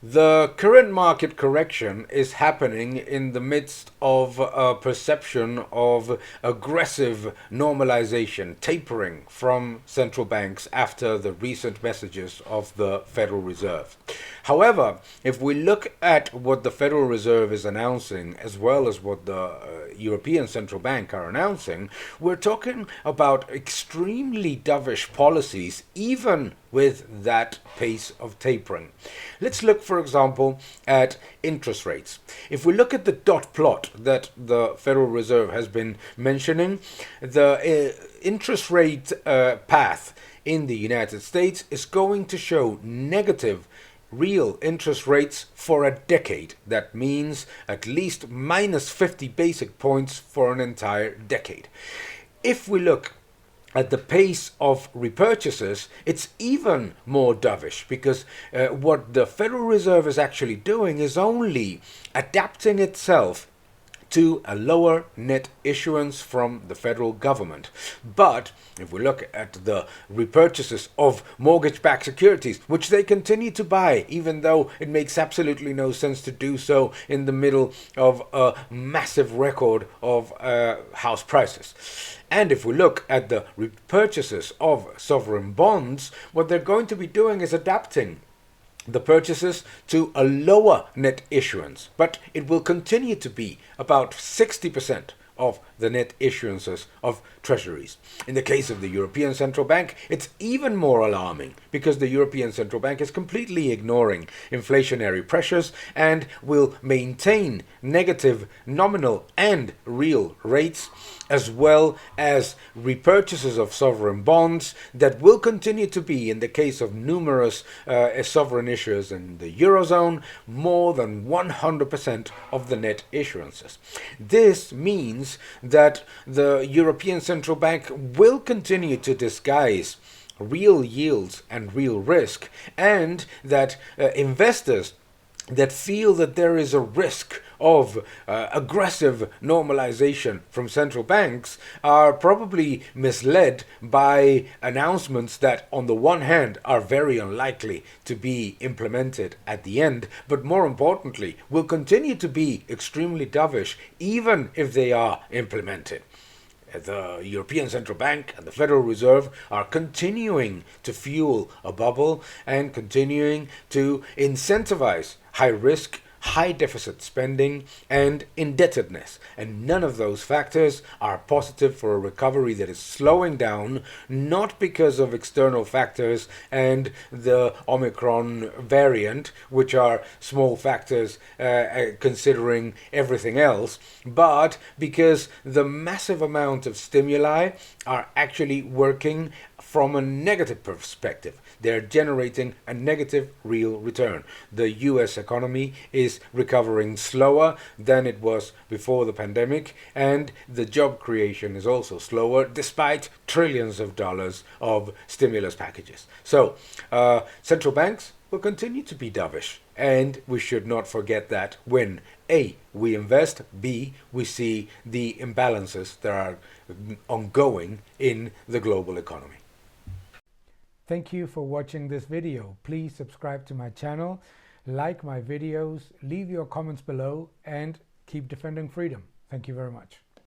The current market correction is happening in the midst of a perception of aggressive normalization, tapering from central banks after the recent messages of the Federal Reserve. However, if we look at what the Federal Reserve is announcing as well as what the European Central Bank are announcing, we're talking about extremely dovish policies, even with that pace of tapering. Let's look, for example, at interest rates. If we look at the dot plot that the Federal Reserve has been mentioning, the interest rate path in the United States is going to show negative real interest rates for a decade. That means at least minus 50 basic points for an entire decade. If we look at the pace of repurchases, it's even more dovish because what the Federal Reserve is actually doing is only adapting itself to a lower net issuance from the federal government. But if we look at the repurchases of mortgage-backed securities, which they continue to buy, even though it makes absolutely no sense to do so in the middle of a massive record of house prices. And if we look at the repurchases of sovereign bonds, what they're going to be doing is adapting the purchases to a lower net issuance, but it will continue to be about 60% of the net issuances of treasuries. In the case of the European Central Bank, it's even more alarming because the European Central Bank is completely ignoring inflationary pressures and will maintain negative nominal and real rates, as well as repurchases of sovereign bonds that will continue to be, in the case of numerous sovereign issuers in the Eurozone, more than 100% of the net issuances. This means that the European Central Bank will continue to disguise real yields and real risk, and that investors that feel that there is a risk of aggressive normalization from central banks are probably misled by announcements that on the one hand are very unlikely to be implemented at the end, but more importantly will continue to be extremely dovish even if they are implemented. The European Central Bank and the Federal Reserve are continuing to fuel a bubble and continuing to incentivize high risk, high deficit spending and indebtedness. And none of those factors are positive for a recovery that is slowing down, not because of external factors and the Omicron variant, which are small factors considering everything else, but because the massive amount of stimuli are actually working from a negative perspective. They're generating a negative real return. The US economy is recovering slower than it was before the pandemic, and the job creation is also slower despite trillions of dollars of stimulus packages. So, central banks will continue to be dovish, and we should not forget that when A, we invest, B, we see the imbalances that are ongoing in the global economy. Thank you for watching this video. Please subscribe to my channel, like my videos, leave your comments below, and keep defending freedom. Thank you very much.